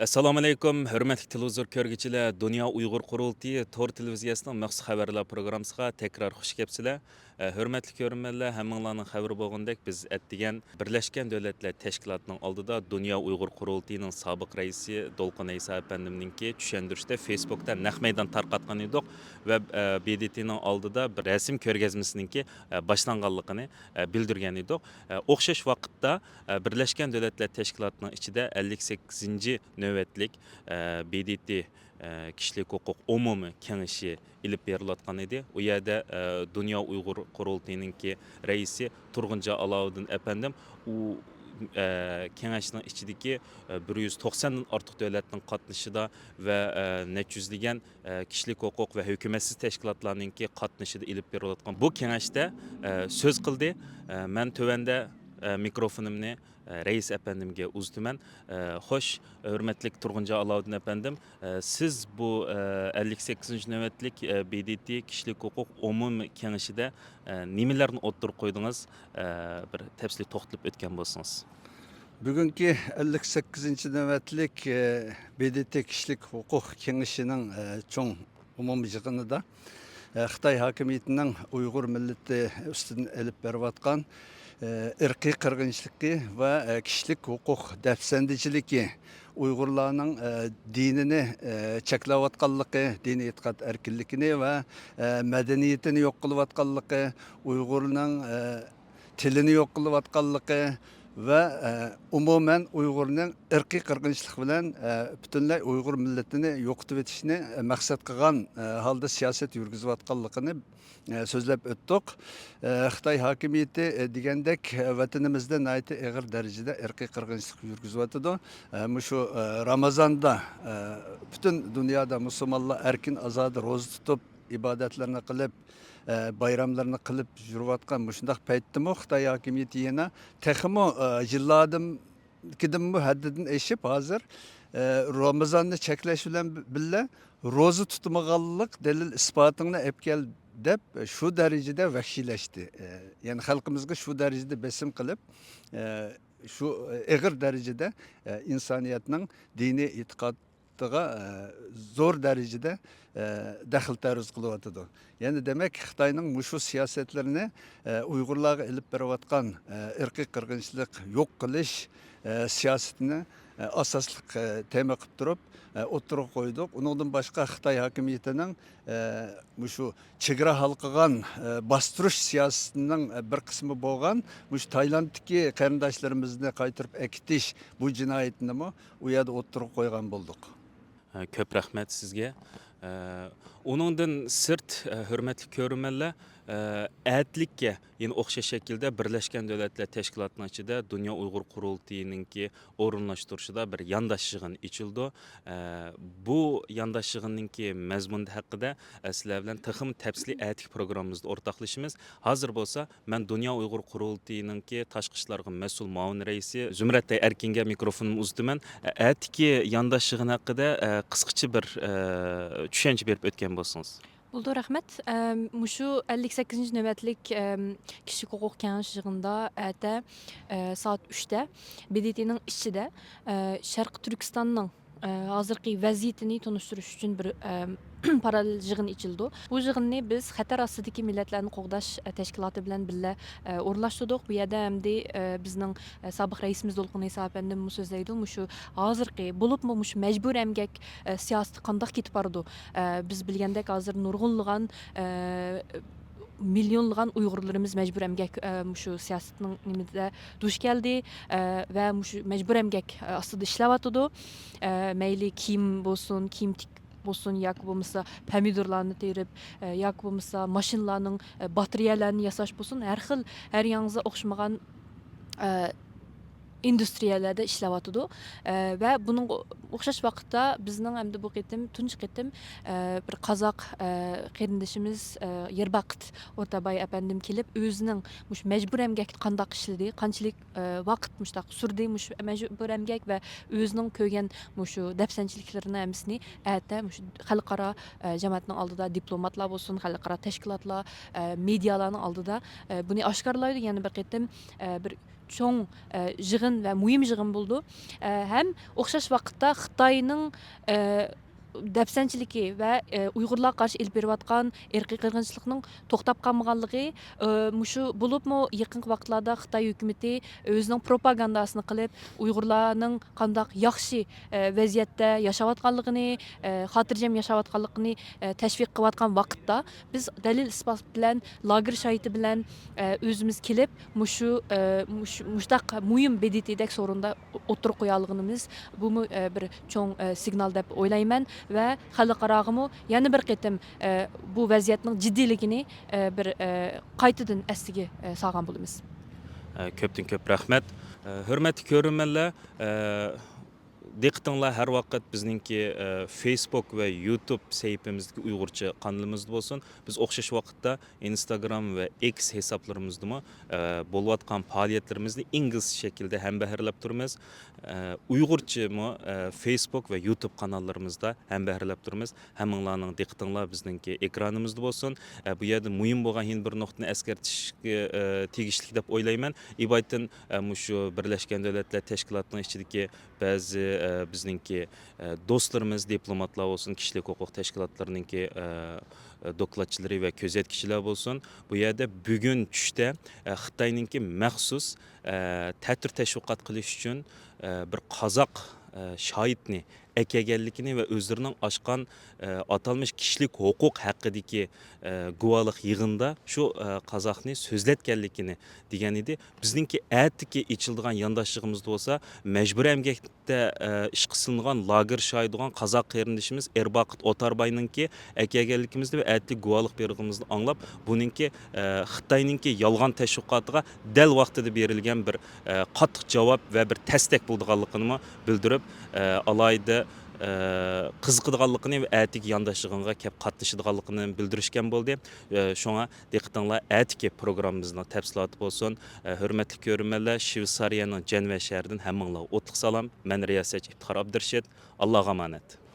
Assalomu alaykum, hurmatli televizor ko'rguvchilar. Dunyo Uyg'ur qurultiyi Tor televiziyasining maxsus xabarlar programmasiga takror xush kelibsizlar. Hurmatli ko'ruvchilar, hammanglarning xabari bo'lgandek, biz atdigan Birlashgan Davlatlar Tashkilotining oldida Dunyo Uyg'ur qurultiyining sobiq raisi Dolqin Aysa apandimninki tushuntirishda Facebookda naq maydon tarqatgan edik va BDTning oldida bir rasm ko'rgazmasininki boshlanganligini bildirgan edik. O'xshash vaqtda Birlashgan Davlatlar Tashkilotining ichida 58 növbetlik BDT kişilik hukuk umumiy kengashi ilib berilayotgan edi. U yerda Dunyo Uyg'ur qurultiyininki raisi Turg'unjon Aloviddin apandim u kengashning ichidagi 190 dan ortiq davlatning qatnashida va necha yuzlagan kishilik huquq va hukumatsiz tashkilotlarningki qatnashida ilib berilayotgan bu kengashda so'z qildi. Men tövanda mikrofonimni reis efendimge uzduman. Hoş, hürmetli Turg'unjon Aloviddin efendim, siz bu 58. nöbetlik BDT kişilik hukuk umumiy kengashida nimalarni o'ttirib qo'ydingiz? Bir tafsili to'xtalib o'tgan bo'lsangiz. Bugünkü 58. nöbetlik BDT Kişilik Hukuk Kengashining çoğ umumiy yig'inida Xitoy hokimiyatining Uyg'ur millati ustidan elib berayotgan irqiy qirg'inchiligi va kishilik huquq dafsandichiligi, Uyg'urlarning dinini cheklayotganligi, diniy e'tiqod erkinligini va madaniyatini yo'q qilayotganligi, Uyg'urning tilini yo'q qilayotganligi ve umumen Uygur'un ırkı kırgınçlık bilen bütünley Uygur milletini yoktub etişini maksat kılgan halde siyaset yürgüzüvatkanlıkını sözlep öttük. Xitay hakimiyeti degendek vatanimizde naiti ağır derecede ırkı kırgınçlık yürgüzüvatıdı. Şu Ramazan'da bütün dünyada Müslümanlar erkin azadı roz tutup ibadetlerini kılıp bayramlarını kılıp yürüvatkan muşundaq paytdimi Xitay hakimiyeti yana texmo yıllardan kidimmi haddidin eşip hazır Ramazan'ı çekleş bilen bille rozu tutmağanlık delil ispatını epkel dep şu derecede vahşileşti. Yani halkımızga şu derecede besim kılıp şu ağır derecede insaniyetinin dini itikad zor derecede dahil teröz kılıvatıdı. Yani demek Xitayning muşu siyasetlerini Uygurlarga ilip beriyotgan irqiy qirg'inchilik yo'q qilish siyasetini asaslık tema qilib turib o'tirib qo'ydik. Undan boshqa Xitoy hokimiyatining muşu chegara halqigan bastirish siyosatining bir qismi bo'lgan mush Taylanddagi qarindoshlarimizni qaytirib akitish bu jinoyatni u yerda o'tirib qo'ygan bo'ldik. Köp rahmet sizge. Onundan sırt hürmetli görünmeler ədlikке yine o'xshash şekilde Birleşken Devletler Teşkilatı'nın içinde Dünya Uygur Qurultiyiningki orunlaştırışıda bir yandaş yığın içildi. Bu yandaş yığınınki mezmunu hakkında sizler bilen tıxım təpsili ətik programımızda ortaklaşımız. Hazır bolsa ben Dünya Uygur Qurultiyiningki Tashqi ishlarga mas'ul muavin reisi Zümrət Erkinge mikrofonumu uzduman. Ətiki yandaş yığın hakkında qısqacha bir tushuncha berib o'tgan bo'lsangiz. Buldu rahmet. Muşu 58. nöbetlik kişilik hukuk kengashi yig'inida saat 3'te BDT'nin içinde Şarkı Türkistan'ın hozirgi vaziyatini tonishtirish uchun bir paralel yig'in ichildi. Bu yig'inni biz xatar ostidagi millatlarni qo'g'dash tashkiloti bilan birga o'rnashtirdik. Bu yerda hamda bizning sobiq raisimiz Dolqin Aysa apandim so'zlaydi. Shu hozirgi bo'libmi mush majbur emgak siyosati qanday ketib bordi? Biz bilgandek hozir nurg'unlagan milyonlagan Uyg'urlarimiz mecbur emgak şu siyasetning nimada duş geldi ve mecbur emgak aslında ishlawatıdı. Meyli kim bo'lsin, kim bo'lsin, yak bo'lmasa pomidorlarni terib, yak bo'lmasa mashinalarning batareyalarini yasash bo'lsin, har xil har yang'iga o'xshamagan industriyalarda ishlawatıdı ve bunun o'xshash vaqtda bizning hamda bu qitim tunji qitim bir qozoq qarindoshimiz Yerbaqt O'rtabay apandim kelib o'zining mush majbur emgak qanday ishladi, qanchalik vaqt mushtaq surdi mush majbur emgak va o'zining ko'rgan mush dafsanchiliklarini hammasini aytdi. Mush xalqaro jamoatning oldida diplomatlar bo'lsin, xalqaro tashkilotlar, medialarning oldida buni oshkorlaydi. Ya'ni bir qitim bir çoğ jığın ve mühim jığın buldu. Hem okşaş vakitte Xitayning depsençiliki ve Uygurlar karşı ilip beriyotgan erki qırgınçılıkның to'xtab qolmaganligi mushu bo'libmi yaqin vaqtlarda Xitoy hukumati o'zining propagandasini qilib Uygurlarning qandaq yaxshi vaziyatda yashayotganligini, xotirjam yashayotganligini tashviq qilayotgan vaqtda biz dalil isbot bilan lager shayti bilan o'zimiz kelib mushtaq muhim beditidek sorunda o'tirib qo'yalligimiz bu bir cho'ng signal deb o'ylayman ve xalqaragımı yana bir qitim bu vaziyatning jiddiyligini bir qaytadan asliga salgan bo'lamiz. Köptün köp rahmet. Hürmetli görünmenler, diqqətinizlər hər vaxt bizninki Facebook və YouTube səhifəmizdəki Uyğurca kanalımızda olsun. Biz oxşaş vaxtda Instagram və X hesablarımızda boluyatqan fəaliyyətlərimizni ingilis şəkildə həm bəhrləb durmaz. Uyğurca Facebook və YouTube kanallarımızda həm bəhrləb durmaz. Həminlərin diqqətinizlər bizninki ekranımızda olsun. Bu yerdə mühim bolğan bir nöqtəni əskərtishə tegishli deb o'ylayman. İbayətən şu Birləşmiş Dövlətlər Təşkilatının içindəki bəzi bizninki dostlarımız, diplomatlar olsun, kişilik hüquq təşkilatlarınınki dokladçıları və közətkişilər olsun. Bu yerdə bugün düşdə Xitayninki məxsus tətür təşviqat qilish üçün bir Qazaq şahitni ekegellikini ve özlerinin aşkan atalmış kişilik hukuk hakkındaki guvalık yığında şu Kazakni sözletkenlikini diyen idi. Bizninki ətiki içildiğen yandaşlığımızda olsa mecbur emgekte iş kısılgan lager şahit olan Kazak kardeşimiz Erbaqit Otarbay'nınki ekegellikimizde ve ətlik guvalık berigimizni anlap bununki Xitayninki yalgan teşviqatıga del vaxtıda berilgen bir qatıq cevap ve bir təstek bulduğanlıqını bildirip alayda qiziqadiganligini ve ətik yandaşlığına kep qatnashadiganligini bildirishgan bo'ldi. Şoňa diqqətinizlər ətik proqramımızın təfsilatı bolsun. Hörmətli görünmənlər, Şveysariyanın Cenve şəhərindən həmminlər otluq salam. Mən Riyasət İftixar Abdurşid. Allah'a emanet.